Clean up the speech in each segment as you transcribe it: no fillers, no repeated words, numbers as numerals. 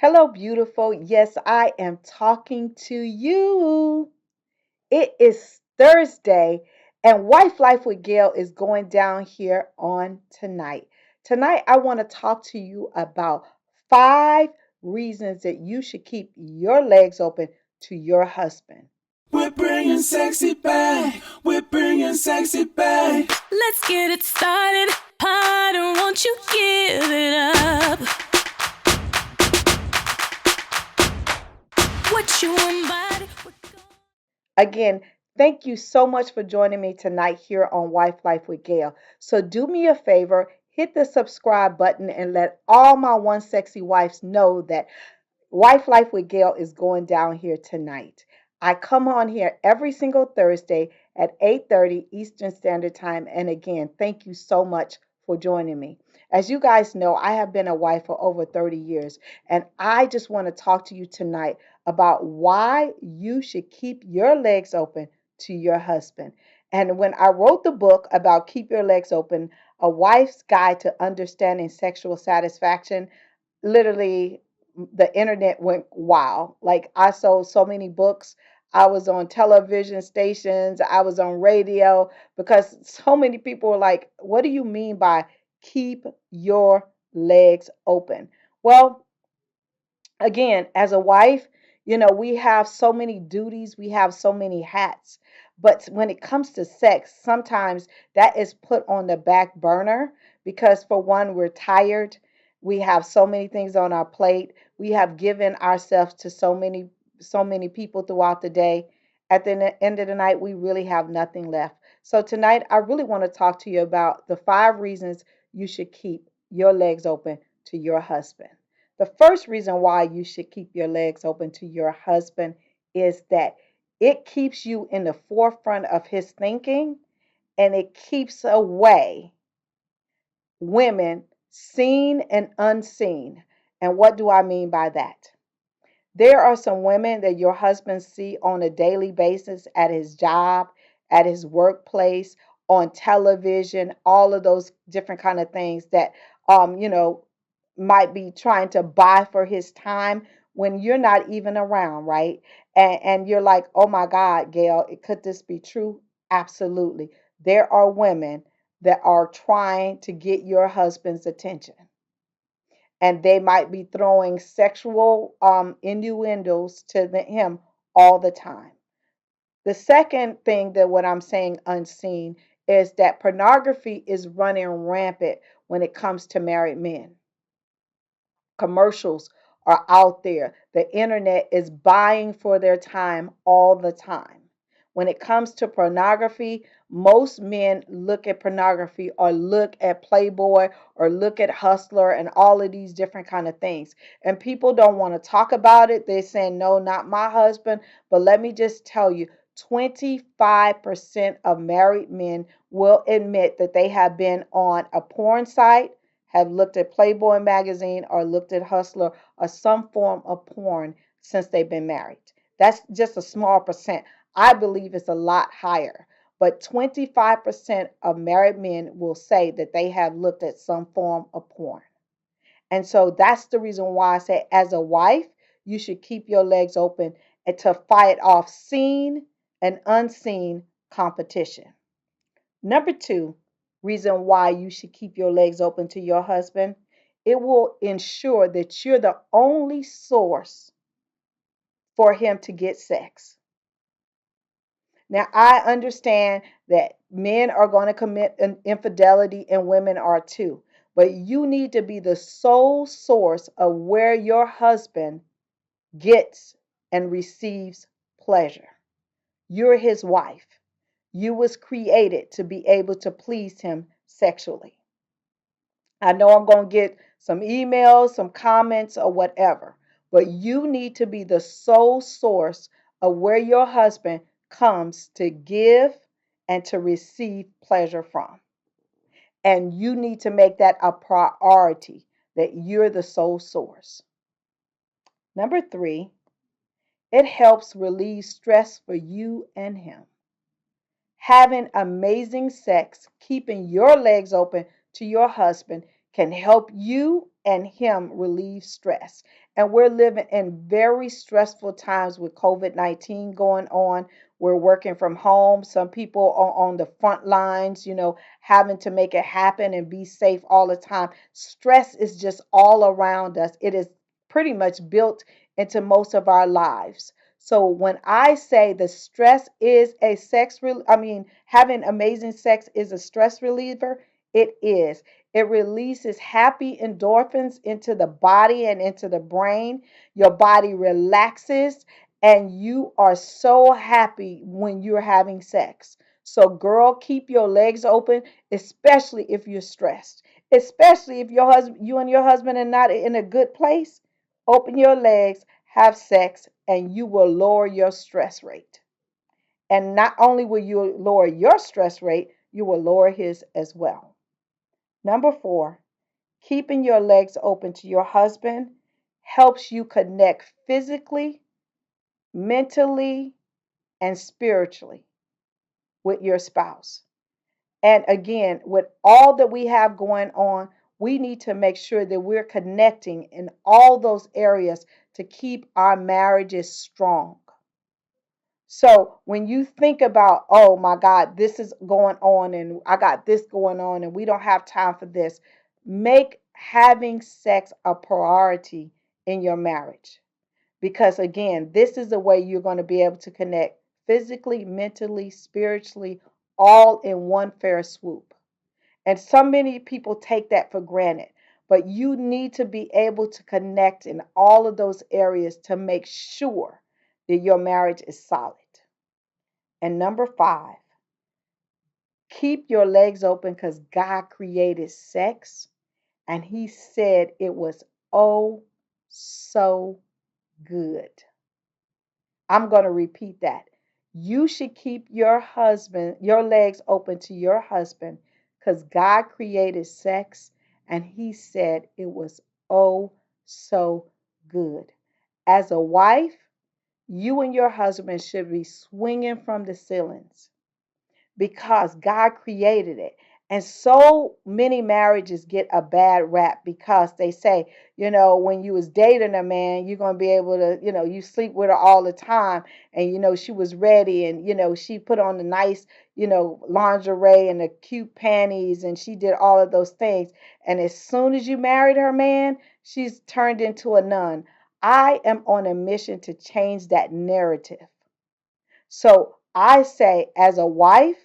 Hello, beautiful. Yes, I am talking to you. It is Thursday, and Wife Life with Gail is going down here on tonight. Tonight, I want to talk to you about 5 reasons that you should keep your legs open to your husband. We're bringing sexy back. We're bringing sexy back. Let's get it started. Harder, won't you give it up? What you invited. Again, thank you so much for joining me tonight here on Wife Life with Gail. So do me a favor, hit the subscribe button and let all my one sexy wives know that Wife Life with Gail is going down here tonight. I come on here every single Thursday at 8:30 Eastern Standard Time. And again, thank you so much for joining me. As you guys know, I have been a wife for over 30 years, and I just want to talk to you tonight about why you should keep your legs open to your husband. And when I wrote the book about Keep Your Legs Open, A Wife's Guide to Understanding Sexual Satisfaction, literally the internet went wild. Like, I sold so many books. I was on television stations, I was on radio, because so many people were like, what do you mean by keep your legs open? Well, again, as a wife, we have so many duties, we have so many hats. But when it comes to sex, sometimes that is put on the back burner because, for one, we're tired. We have so many things on our plate. We have given ourselves to so many people throughout the day. At the end of the night, we really have nothing left. So tonight, I really want to talk to you about the 5 reasons you should keep your legs open to your husband. The first reason why you should keep your legs open to your husband is that it keeps you in the forefront of his thinking, and it keeps away women seen and unseen. And what do I mean by that? There are some women that your husband see on a daily basis at his job, at his workplace, on television, all of those different kind of things that might be trying to buy for his time when you're not even around, right? And you're like, "Oh my God, Gail, could this be true?" Absolutely. There are women that are trying to get your husband's attention, and they might be throwing sexual innuendos to him all the time. The second thing that what I'm saying unseen is that pornography is running rampant when it comes to married men. Commercials are out there. The internet is buying for their time all the time. When it comes to pornography, most men look at pornography or look at Playboy or look at Hustler and all of these different kind of things. And people don't want to talk about it. They're saying, no, not my husband. But let me just tell you, 25% of married men will admit that they have been on a porn site, have looked at Playboy magazine, or looked at Hustler or some form of porn since they've been married. That's just a small percent. I believe it's a lot higher. But 25% of married men will say that they have looked at some form of porn. And so that's the reason why I say, as a wife, you should keep your legs open and to fight off seen and unseen competition. Number 2, reason why you should keep your legs open to your husband, it will ensure that you're the only source for him to get sex. Now, I understand that men are going to commit an infidelity and women are too, but you need to be the sole source of where your husband gets and receives pleasure. You're his wife. You was created to be able to please him sexually. I know I'm going to get some emails, some comments, or whatever, but you need to be the sole source of where your husband comes to give and to receive pleasure from. And you need to make that a priority, that you're the sole source. Number 3, it helps relieve stress for you and him. Having amazing sex, keeping your legs open to your husband, can help you and him relieve stress. And we're living in very stressful times with COVID-19 going on. We're working from home. Some people are on the front lines, having to make it happen and be safe all the time. Stress is just all around us. It is pretty much built into most of our lives. So when I say the stress is a having amazing sex is a stress reliever, it is. It releases happy endorphins into the body and into the brain. Your body relaxes and you are so happy when you're having sex. So girl, keep your legs open, especially if you're stressed. Especially if you and your husband are not in a good place. Open your legs, have sex, and you will lower your stress rate. And not only will you lower your stress rate, you will lower his as well. Number 4, keeping your legs open to your husband helps you connect physically, mentally, and spiritually with your spouse. And again, with all that we have going on, we need to make sure that we're connecting in all those areas to keep our marriages strong. So when you think about, oh my God, this is going on and I got this going on and we don't have time for this, make having sex a priority in your marriage. Because again, this is the way you're going to be able to connect physically, mentally, spiritually, all in one fair swoop. And so many people take that for granted. But you need to be able to connect in all of those areas to make sure that your marriage is solid. And number 5, keep your legs open because God created sex and He said it was oh so good. I'm going to repeat that. You should keep your legs open to your husband because God created sex and He said it was oh so good. As a wife, you and your husband should be swinging from the ceilings because God created it. And so many marriages get a bad rap because they say, when you was dating a man, you're going to be able to, you sleep with her all the time. And, she was ready and, she put on the nice, lingerie and the cute panties and she did all of those things. And as soon as you married her, man, she's turned into a nun. I am on a mission to change that narrative. So I say, as a wife,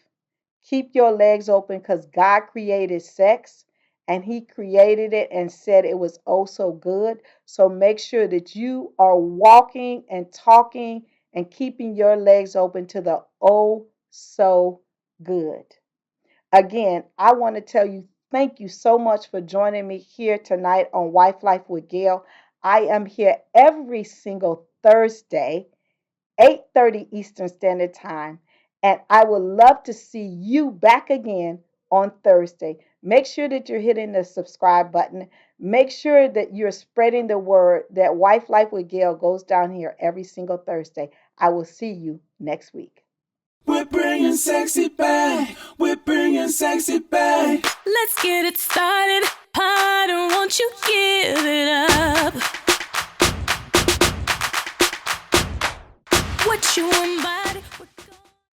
keep your legs open because God created sex and He created it and said it was oh so good. So make sure that you are walking and talking and keeping your legs open to the oh so good. Again, I want to tell you thank you so much for joining me here tonight on Wife Life with Gail. I am here every single Thursday 8:30 Eastern Standard Time. And I would love to see you back again on Thursday. Make sure that you're hitting the subscribe button. Make sure that you're spreading the word that Wife Life with Gail goes down here every single Thursday. I will see you next week. We're bringing sexy back. We're bringing sexy back. Let's get it started.